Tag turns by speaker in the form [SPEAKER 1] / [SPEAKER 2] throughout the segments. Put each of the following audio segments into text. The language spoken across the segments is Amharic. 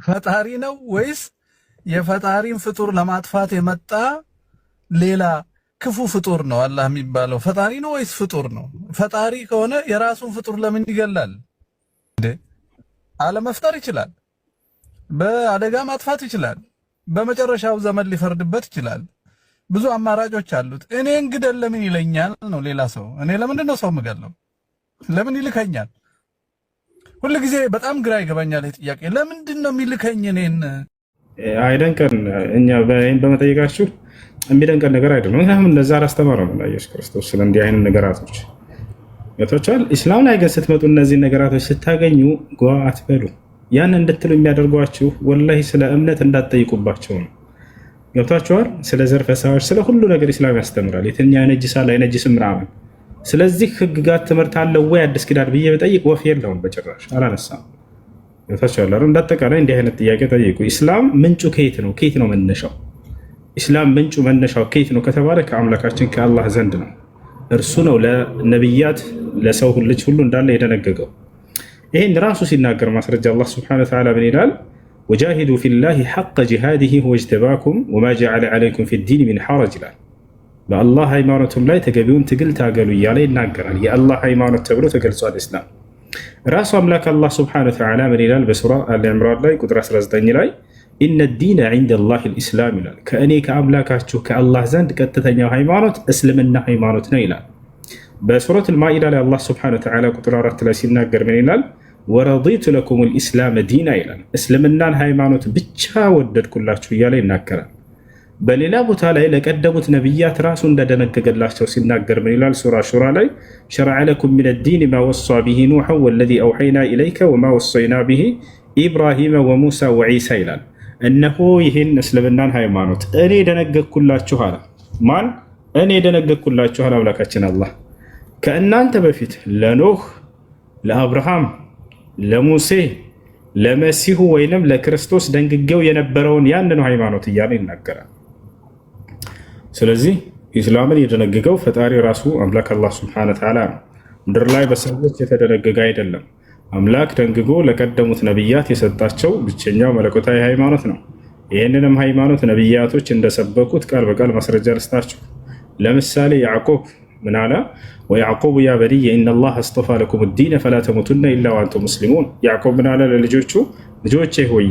[SPEAKER 1] ፈጣሪ ነው ወይስ የፈጣሪን ፍጡር ለማጥፋት የመጣ ሌላ ክፉ ፍጡር ነው? አላህ የሚባለው ፈጣሪ ነው ወይስ ፍጡር ነው? ፈጣሪ ከሆነ የራሱን ፍጡር ለምን ይገላል? አለመፍጠር ይችላል። በአደጋ ማጥፋት ይችላል። በመጨረሻው ዘመን ሊፈርድበት ይችላል። ብዙ አማራጮች አሉት። እኔ እንግደል ለምን ይለኛል ነው ሌላ ሰው። እኔ ለምንድን ነው ሰው የምገለው? ለምን ይልከኛል? ሁሉ ጊዜ በጣም ግራ ይገባኛል ጥያቄ። ለምንድን ነው የሚልከኝ እኔን?
[SPEAKER 2] አይደንቀን እኛ በመጠየቃችሁ የሚደንቀን ነገር አይደለም። ምክንያቱም እነዛ አላስተማረም ነው ኢየሱስ ክርስቶስ ስለ እንዲህ አይነት ነገራቶች ገብቷችኋል። ኢስላም ላይ ግን ስትመጡ እነዚህ ነገራቶች ስታገኙ ጓ አትበሉ። ያን እንድትሉ የሚያደርጓችሁ ወላሂ ስለ እምነት እንዳትጠይቁባቸው ነው። ገብቷችኋል። ስለ ዘር ፈሳዎች፣ ስለ ሁሉ ነገር ኢስላም ያስተምራል። የትኛው ይነጅሳል አይነጅስም ምናምን። ስለዚህ ህግጋት ትምህርት አለው ወይ አዲስ ኪዳን ብዬ በጠይቅ ወፍ የለውም በጭራሽ አላነሳም። ገብቷችኋል። እንዳጠቃላይ እንዲህ አይነት ጥያቄ ጠይቁ። ኢስላም ምንጩ ከየት ነው? ከየት ነው መነሻው? ኢስላም ምንጩ መነሻው ከየት ነው ከተባለ ከአምላካችን ከአላህ ዘንድ ነው። እርሱ ነው ለነቢያት ለሰው ልጅ ሁሉ እንዳለ የደነገገው። ይህን ራሱ ሲናገር ማስረጃ አላህ ስብሐነሁ ወተዓላ ምን ይላል? ወጃሂዱ ፊላሂ ሐቀ ጂሃዲሂ ሁወ እጅተባኩም ወማ ጀዐለ ዐለይኩም ፊዲን ሚን ሐረጅ ይላል። በአላህ ሃይማኖቱም ላይ ተገቢውን ትግል ታገሉ እያለ ይናገራል። የአላህ ሃይማኖት ተብሎ ተገልጿል ኢስላም። ራሱ አምላክ አላህ ስብሐነሁ ወተዓላ ምን ይላል? በሱራ አሊ ዕምራን ላይ ቁጥር 19 ላይ ኢነ ዲነ ዒንደላሂ ልኢስላም ይላል። ከእኔ ከአምላካችሁ ከአላህ ዘንድ ቀጥተኛው ሃይማኖት እስልምና ሃይማኖት ነው ይላል። በሱረት አልማኢዳ ላይ አላህ ስብሐነሁ ወተዓላ ቁጥር 4 ላይ ሲናገር ምን ይላል? ወረዲቱ ለኩም ልኢስላም ዲና ይላል። እስልምናን ሃይማኖት ብቻ ወደድኩላችሁ እያለ ይናገራል። በሌላ ቦታ ላይ ለቀደሙት ነቢያት ራሱ እንደደነገገላቸው ሲናገር ምን ይላል? ሱራ ሹራ ላይ ሸረዐ ለኩም ሚነ ዲን ማ ወሷ ቢሂ ኑሐን ወለዚ አውሐይና ኢለይከ ወማ ወሰይና ቢሂ ኢብራሂመ ወሙሳ ወዒሳ ይላል። እነሆ ይህን እስልምናን ሃይማኖት እኔ ደነገግኩላችሁ አለ። ማን? እኔ ደነገግኩላችሁ አለ አምላካችን አላህ። ከእናንተ በፊት ለኖህ፣ ለአብርሃም፣ ለሙሴ፣ ለመሲሁ ወይንም ለክርስቶስ ደንግጌው የነበረውን ያንኑ ሃይማኖት እያለ ይናገራል። ስለዚህ ኢስላምን የደነገገው ፈጣሪ ራሱ አምላክ አላህ ሱብሓነሁ ወተዓላ ነው። ምድር ላይ በሰዎች የተደነገገ አይደለም። አምላክ ደንግጎ ለቀደሙት ነቢያት የሰጣቸው ብቸኛው መለኮታዊ ሃይማኖት ነው። ይህንንም ሃይማኖት ነቢያቶች እንደሰበኩት ቃል በቃል ማስረጃ ልስጣችሁ። ለምሳሌ ያዕቆብ ምን አለ? ወያዕቆብ ያ በንየ ኢነላህ አስጠፋ ለኩም ዲነ ፈላ ተሙቱነ ኢላ ወአንቱም ሙስሊሙን። ያዕቆብ ምን አለ ለልጆቹ? ልጆቼ ሆይ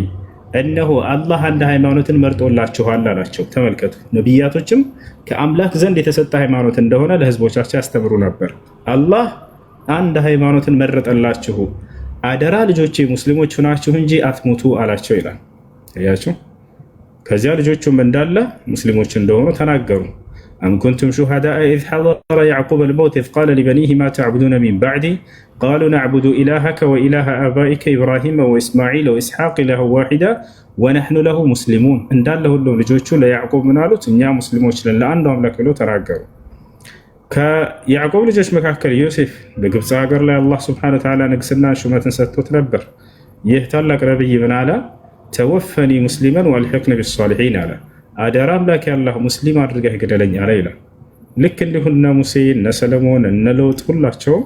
[SPEAKER 2] እነሆ አላህ አንድ ሃይማኖትን መርጦላችኋል አላቸው። ተመልከቱ፣ ነቢያቶችም ከአምላክ ዘንድ የተሰጠ ሃይማኖት እንደሆነ ለህዝቦቻቸው ያስተምሩ ነበር። አላህ አንድ ሃይማኖትን መረጠላችሁ፣ አደራ ልጆቼ ሙስሊሞች ሆናችሁ እንጂ አትሙቱ አላቸው ይላል። ያያችሁ። ከዚያ ልጆቹም እንዳለ ሙስሊሞች እንደሆኑ ተናገሩ። አም ኩንቱም ሹሃዳአ ኢዝ ሐደረ ያዕቁብ አልመውት ኢዝ ቃለ ሊበኒህ ማ ተዕቡዱነ ሚን ባዕዲ ቃሉ ነዕቡዱ ኢላሀከ ወኢላሀ አባኢከ ኢብራሂመ ወኢስማዒል ወኢስሐቅ ኢላሀን ዋሒዳ ወነሕኑ ለሁ ሙስሊሙን። እንዳለ ሁሉም ልጆቹ ለያዕቁብ ምን አሉት? እኛ ሙስሊሞች ነን ለአንዱ አምላክ ብለው ተናገሩ። ከያዕቆብ ልጆች መካከል ዮሴፍ በግብፅ ሀገር ላይ አላህ ስብሐነሁ ወተዓላ ንግስና ሹመትን ሰጥቶት ነበር። ይህ ታላቅ ነብይ ምን አለ? ተወፈኒ ሙስሊመን ወአልሒቅኒ ቢሷሊሒን አለ። አደራ አምላክ ያላህ ሙስሊም አድርገህ ግደለኝ አለ ይላል። ልክ እንዲሁ እነ ሙሴ፣ እነ ሰለሞን፣ እነ ሎጥ ሁላቸውም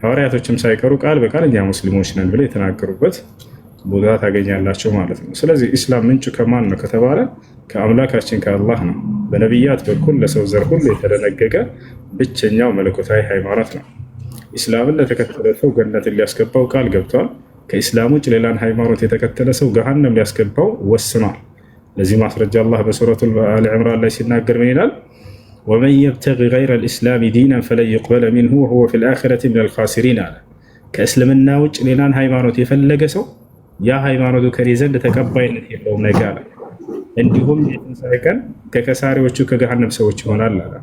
[SPEAKER 2] ሐዋርያቶችም ሳይቀሩ ቃል በቃል እኛ ሙስሊሞች ነን ብለው የተናገሩበት ቦታ ታገኛላቸው ማለት ነው። ስለዚህ ኢስላም ምንጩ ከማን ነው ከተባለ ከአምላካችን ከአላህ ነው። በነቢያት በኩል ለሰው ዘር ሁሉ የተደነገገ ብቸኛው መለኮታዊ ሃይማኖት ነው። ኢስላምን ለተከተለ ሰው ገነትን ሊያስገባው ቃል ገብቷል። ከኢስላም ውጭ ሌላን ሃይማኖት የተከተለ ሰው ገሃነም ሊያስገባው ወስኗል። ለዚህ ማስረጃ አላህ በሱረቱ አሊ ዕምራን ላይ ሲናገር ምን ይላል? ወመን የብተጊ ገይረ ልእስላሚ ዲናን ፈለን ዩቅበለ ሚንሁ ወሁወ ፊል አኺረቲ ሚነል ኻሲሪን አለ። ከእስልምና ውጭ ሌላን ሃይማኖት የፈለገ ሰው ያ ሃይማኖቱ ከኔ ዘንድ ተቀባይነት የለውም ነገ አለ። እንዲሁም የትንሣኤ ቀን ከከሳሪዎቹ ከገሃነም ሰዎች ይሆናል አለ።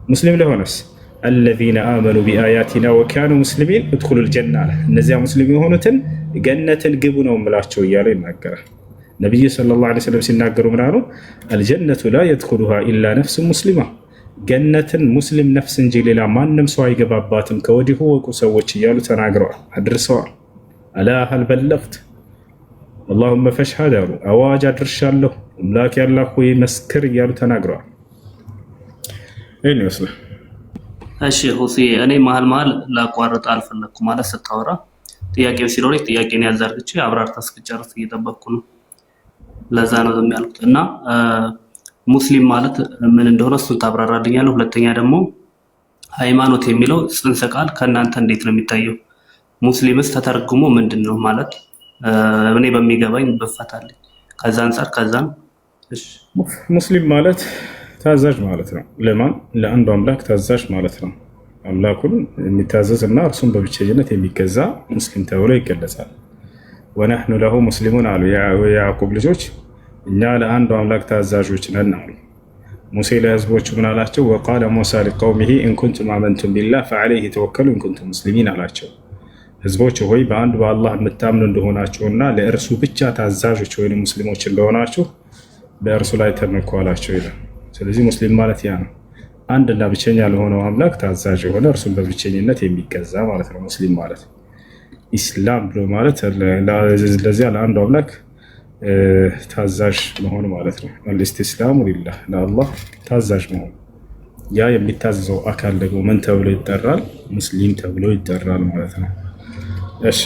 [SPEAKER 2] ሙስሊም ለሆነስ አለዚነ አመኑ ቢአያቲና ወካኑ ሙስሊሚን እድኹሉል ጀና አለ። እነዚያ ሙስሊም የሆኑትን ገነትን ግቡ ነው የምላቸው እያለ ይናገራል። ነቢዩ ሰለላሁ ዐለይሂ ወሰለም ሲናገሩ ምን አሉ? አልጀነቱ ላ የድኹሉሃ ኢላ ነፍሱ ሙስሊማ፣ ገነትን ሙስሊም ነፍስ እንጂ ሌላ ማንም ሰው አይገባባትም ከወዲሁ ወቁ ሰዎች እያሉ ተናግረዋል፣ አድርሰዋል። አላ ሀል በለግት አላሁመ ፈሽሀድ አሉ። አዋጅ አድርሻለሁ አምላክ ያላህ ሆይ መስክር እያሉ ተናግረዋል። ይህን ይመስላል።
[SPEAKER 3] እሺ ሁሴ፣ እኔ መሀል ላቋርጥ አልፈለግኩ ማለት ስታወራ ጥያቄው ሲኖር ጥያቄን ያዛርግቼ አብራርታ እስክጨርስ እየጠበቅኩ ነው። ለዛ ነው ዝም ያልኩት። እና ሙስሊም ማለት ምን እንደሆነ እሱን ታብራራልኛለህ። ሁለተኛ ደግሞ ሃይማኖት የሚለው ጽንሰ ቃል ከእናንተ እንዴት ነው የሚታየው? ሙስሊምስ ተተርጉሞ ምንድን ነው ማለት እኔ በሚገባኝ በፈታልኝ ከዛ አንፃር ከዛም
[SPEAKER 2] ሙስሊም ማለት ታዛዥ ማለት ነው። ለማን? ለአንዱ አምላክ ታዛዥ ማለት ነው። አምላኩን የሚታዘዝ እና እርሱን በብቸኝነት የሚገዛ ሙስሊም ተብሎ ይገለጻል። ወነሕኑ ለሁ ሙስሊሙን አሉ የያዕቁብ ልጆች እኛ ለአንዱ አምላክ ታዛዦች ነን አሉ። ሙሴ ለህዝቦቹ ምን አላቸው? ወቃለ ሙሳ ሊቀውሚሂ ኢንኩንቱም አመንቱም ቢላህ ፈዐለይሂ ተወከሉ ኢንኩንቱም ሙስሊሚን አላቸው። ህዝቦች ሆይ በአንድ በአላህ የምታምኑ እንደሆናችሁና ለእርሱ ብቻ ታዛዦች ወይም ሙስሊሞች እንደሆናችሁ በእርሱ ላይ ተመኩ አላቸው ይላል። ስለዚህ ሙስሊም ማለት ያ ነው። አንድና ብቸኛ ለሆነው አምላክ ታዛዥ የሆነ እርሱን በብቸኝነት የሚገዛ ማለት ነው ሙስሊም ማለት። ኢስላም ብሎ ማለት ለዚያ ለአንዱ አምላክ ታዛዥ መሆን ማለት ነው። አልኢስቲስላሙ ሊላህ ለአላህ ታዛዥ መሆን። ያ የሚታዘዘው አካል ደግሞ ምን ተብሎ ይጠራል? ሙስሊም ተብሎ ይጠራል ማለት ነው። እሺ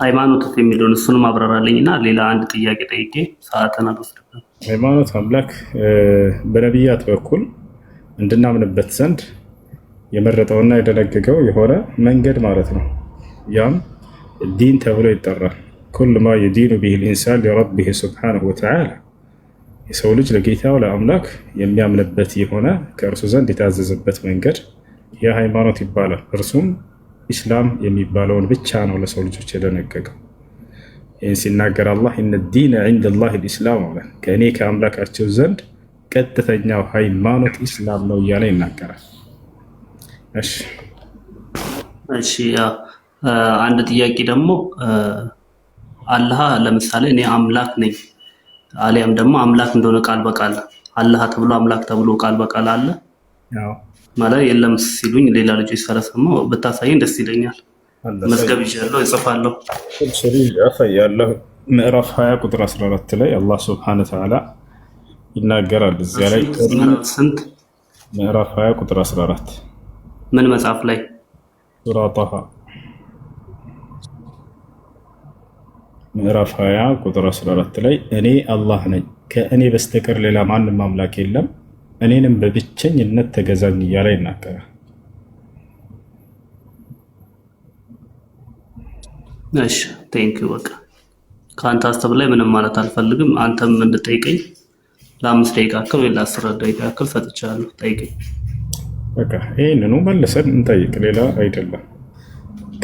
[SPEAKER 3] ሃይማኖት የሚለውን እሱንም አብራራልኝና ሌላ አንድ ጥያቄ ጠይቄ ሰዓትን አልወስድም።
[SPEAKER 2] ሃይማኖት አምላክ በነቢያት በኩል እንድናምንበት ዘንድ የመረጠውና የደነገገው የሆነ መንገድ ማለት ነው። ያም ዲን ተብሎ ይጠራል። ኩሉ ማ የዲኑ ቢሂ ልኢንሳን ሊረቢህ ሱብሓነሁ ወተዓላ የሰው ልጅ ለጌታው ለአምላክ የሚያምንበት የሆነ ከእርሱ ዘንድ የታዘዘበት መንገድ የሃይማኖት ይባላል። እርሱም ኢስላም የሚባለውን ብቻ ነው ለሰው ልጆች የደነገገው። ይህን ሲናገር አላህ ኢነ ዲነ ዒንደላሂ ልኢስላም አለ። ከእኔ ከአምላካቸው ዘንድ ቀጥተኛው ሃይማኖት ኢስላም ነው እያለ ይናገራል።
[SPEAKER 3] እሺ አንድ ጥያቄ ደግሞ አላህ ለምሳሌ እኔ አምላክ ነኝ አሊያም ደግሞ አምላክ እንደሆነ ቃል በቃል አላህ ተብሎ አምላክ ተብሎ ቃል በቃል አለ ማለት የለም ሲሉኝ ሌላ ልጆች ስለሰማሁ ብታሳየኝ ደስ ይለኛል። መዝገብ ይዣለሁ እጽፋለሁ።
[SPEAKER 2] ያለው ምዕራፍ 20 ቁጥር 14 ላይ አላህ ሱብሓነሁ ወተዓላ ይናገራል። እዚያ ላይ
[SPEAKER 3] ስንት?
[SPEAKER 2] ምዕራፍ 20 ቁጥር 14
[SPEAKER 3] ምን መጽሐፍ ላይ?
[SPEAKER 2] ሱራ ጣሃ ምዕራፍ 20 ቁጥር 14 ላይ እኔ አላህ ነኝ፣ ከእኔ በስተቀር ሌላ ማንም አምላክ የለም፣ እኔንም በብቸኝነት ተገዛኝ እያለ ይናገራል።
[SPEAKER 3] እሺ ቴንኪው። በቃ ከአንተ ሀሳብ ላይ ምንም ማለት አልፈልግም። አንተም እንድጠይቀኝ ለ5 ደቂቃ ያክል ወይ ለ10 ደቂቃ ያክል ሰጥቻለሁ። ጠይቀኝ። በቃ
[SPEAKER 2] ይህንኑ መልሰን እንጠይቅ፣ ሌላ አይደለም።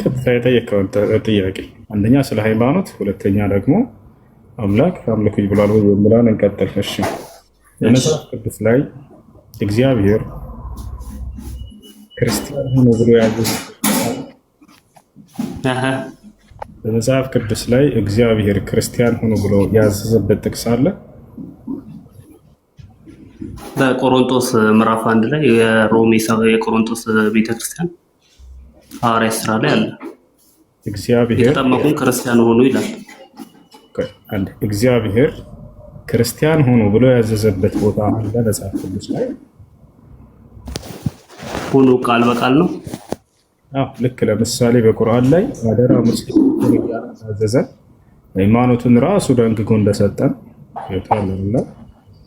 [SPEAKER 2] ቀጥታ የጠየቀውን ጥያቄ አንደኛ ስለ ሃይማኖት፣ ሁለተኛ ደግሞ አምላክ አምልኩኝ ብሏል ወይ የሚለውን እንቀጥል። እሺ በመጽሐፍ ቅዱስ ላይ እግዚአብሔር ክርስቲያን ሆኖ ብሎ ያዘዘ በመጽሐፍ ቅዱስ ላይ እግዚአብሔር ክርስቲያን ሆኖ ብሎ ያዘዘበት ጥቅስ አለ?
[SPEAKER 3] በቆሮንቶስ ምዕራፍ 1 ላይ የቆሮንቶስ ቤተክርስቲያን ሐዋርያት ሥራ ላይ አለ።
[SPEAKER 2] እግዚአብሔር
[SPEAKER 3] የተጠመቁን ክርስቲያን ሆኑ ይላል።
[SPEAKER 2] እግዚአብሔር ክርስቲያን ሆኖ ብሎ ያዘዘበት ቦታ አለ መጽሐፍ ቅዱስ ላይ?
[SPEAKER 3] ሆኖ ቃል በቃል ነው።
[SPEAKER 2] ልክ ለምሳሌ በቁርአን ላይ አደራ ሙስሊም ያዘዘን ሃይማኖቱን ራሱ ደንግጎ እንደሰጠን ይታለና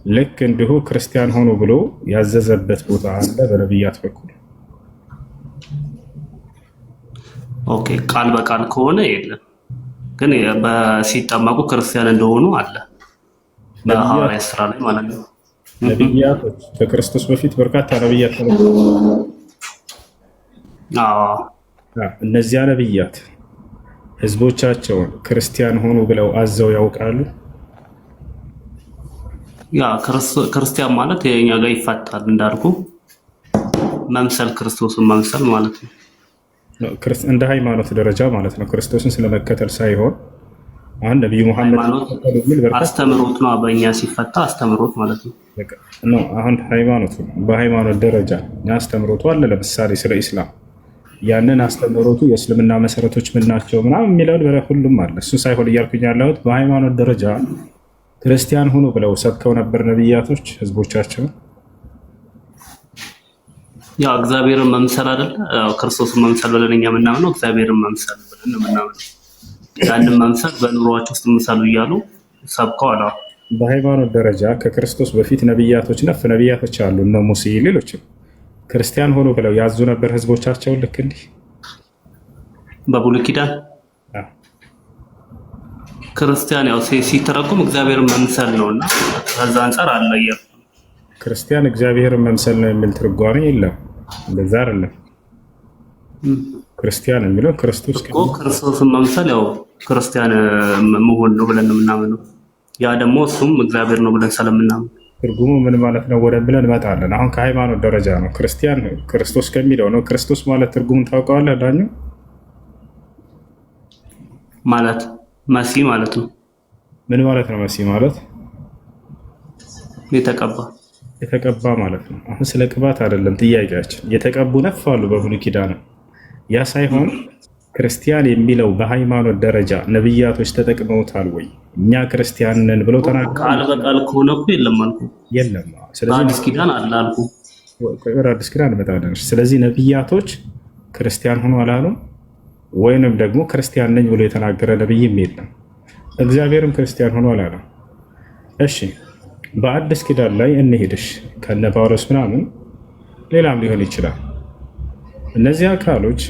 [SPEAKER 2] ልክ እንዲሁ ክርስቲያን ሆኖ ብሎ ያዘዘበት ቦታ አለ በነቢያት በኩል።
[SPEAKER 3] ኦኬ ቃል በቃል ከሆነ የለም፣ ግን ሲጠመቁ ክርስቲያን እንደሆኑ አለ በሐዋርያት ሥራ ላይ ማለት ነው።
[SPEAKER 2] ነቢያቶች ከክርስቶስ በፊት በርካታ ነቢያት እነዚያ ነቢያት ህዝቦቻቸውን ክርስቲያን ሆኑ ብለው አዘው ያውቃሉ?
[SPEAKER 3] ያ ክርስቲያን ማለት የኛ ጋር ይፋታል እንዳልኩ መምሰል ክርስቶስን መምሰል ማለት ነው።
[SPEAKER 2] እንደ ሃይማኖት ደረጃ ማለት ነው። ክርስቶስን ስለመከተል ሳይሆን አሁን ነብዩ መሐመድ
[SPEAKER 3] አስተምሮት ነው። በእኛ ሲፈታ አስተምሮት ማለት ነው።
[SPEAKER 2] አሁን ሃይማኖቱ በሃይማኖት ደረጃ አስተምሮቱ አለ። ለምሳሌ ስለ ኢስላም ያንን አስተምሮቱ የእስልምና መሰረቶች ምን ናቸው ምናምን የሚለው ሁሉም አለ። እሱ ሳይሆን እያልኩኝ ያለሁት በሃይማኖት ደረጃ ክርስቲያን ሆኖ ብለው ሰብከው ነበር ነብያቶች ህዝቦቻቸው።
[SPEAKER 3] ያ እግዚአብሔርን መምሰል አይደለ? ክርስቶስን መምሰል ብለን እኛ የምናምነው እግዚአብሔርን መምሰል ብለን የምናምነው ያንን መምሰል በኑሯቸው ውስጥ ምሳሉ እያሉ ሰብከዋል።
[SPEAKER 2] በሃይማኖት ደረጃ ከክርስቶስ በፊት ነቢያቶች ነቢያቶች አሉ፣ እነ ሙሴ ሌሎችም ክርስቲያን ሆኖ ብለው ያዙ ነበር ህዝቦቻቸውን። ልክ እንዲህ
[SPEAKER 3] በብሉይ ኪዳን ክርስቲያን ያው ሲተረጉም እግዚአብሔርን መምሰል ነውና ከዛ አንፃር አለየ።
[SPEAKER 2] ክርስቲያን እግዚአብሔርን መምሰል ነው የሚል ትርጓሜ የለም። እንደዛ አይደለም። ክርስቲያን የሚለው
[SPEAKER 3] ክርስቶስን መምሰል ያው ክርስቲያን መሆን ነው ብለን የምናምነው። ያ ደግሞ እሱም እግዚአብሔር ነው ብለን ስለምናምን
[SPEAKER 2] ትርጉሙ ምን ማለት ነው ወደ ብለን እንመጣለን። አሁን ከሃይማኖት ደረጃ ነው። ክርስቲያን ክርስቶስ ከሚለው ነው። ክርስቶስ ማለት ትርጉሙን ታውቀዋለህ ዳኙ?
[SPEAKER 3] ማለት መሲህ ማለት ነው።
[SPEAKER 2] ምን ማለት ነው መሲህ ማለት? የተቀባ ማለት ነው። አሁን ስለ ቅባት አይደለም ጥያቄያችን። የተቀቡ ነፋሉ በብሉይ ኪዳን። ያ ሳይሆን ክርስቲያን የሚለው በሃይማኖት ደረጃ ነብያቶች ተጠቅመውታል ወይ? እኛ ክርስቲያን ነን ብለው ተናገሩ?
[SPEAKER 3] ቃል በቃል ከሆነ እኮ የለም አልኩ።
[SPEAKER 2] የለም።
[SPEAKER 3] ስለዚህ አዲስ ኪዳን አለ አልኩ።
[SPEAKER 2] አዲስ ኪዳን መጣለን። ስለዚህ ነብያቶች ክርስቲያን ሆኖ አላሉም፣ ወይንም ደግሞ ክርስቲያን ነኝ ብሎ የተናገረ ነብይም የለም። እግዚአብሔርም ክርስቲያን ሆኖ አላለም። እሺ በአዲስ ኪዳን ላይ እንሄድሽ ከነ ጳውሎስ ምናምን ሌላም ሊሆን ይችላል። እነዚህ አካሎች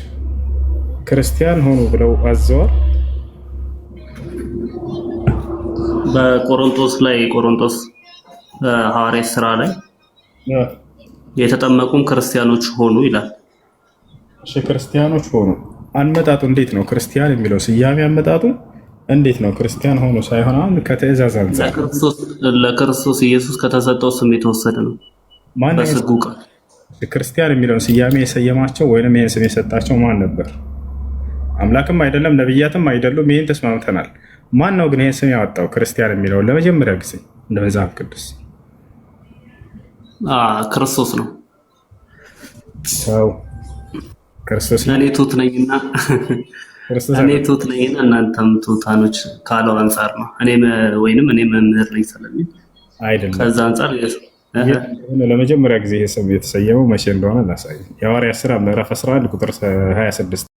[SPEAKER 2] ክርስቲያን ሆኑ ብለው አዘዋል።
[SPEAKER 3] በቆሮንቶስ ሐዋርያት ሥራ ላይ የተጠመቁም ክርስቲያኖች ሆኑ ይላል።
[SPEAKER 2] እሺ ክርስቲያኖች ሆኑ። አመጣጡ እንዴት ነው? ክርስቲያን የሚለው ስያሜ አመጣጡ እንዴት ነው? ክርስቲያን ሆኑ ሳይሆን አሁን ከትእዛዝ አንፃር
[SPEAKER 3] ለክርስቶስ ኢየሱስ ከተሰጠው ስም የተወሰደ ነው። በስጉ ቃል
[SPEAKER 2] ክርስቲያን የሚለውን ስያሜ የሰየማቸው ወይንም ይህን ስም የሰጣቸው ማን ነበር? አምላክም አይደለም ነብያትም አይደሉም። ይህን ተስማምተናል። ማን ነው ግን ይህን ስም ያወጣው ክርስቲያን የሚለውን ለመጀመሪያ ጊዜ እንደ መጽሐፍ ቅዱስ?
[SPEAKER 3] ክርስቶስ ነው።
[SPEAKER 2] ሰው ክርስቶስ
[SPEAKER 3] እኔ ትሁት ነኝና እናንተም ትሁታኖች ካለው አንጻር ነው። እኔ መምህር ነኝ ስለሚል
[SPEAKER 2] አይደለም።
[SPEAKER 3] ከዛ አንጻር
[SPEAKER 2] ለመጀመሪያ ጊዜ ይህ ስም የተሰየመው መቼ እንደሆነ ላሳይ። የሐዋርያት ሥራ ምዕራፍ 11 ቁጥር 26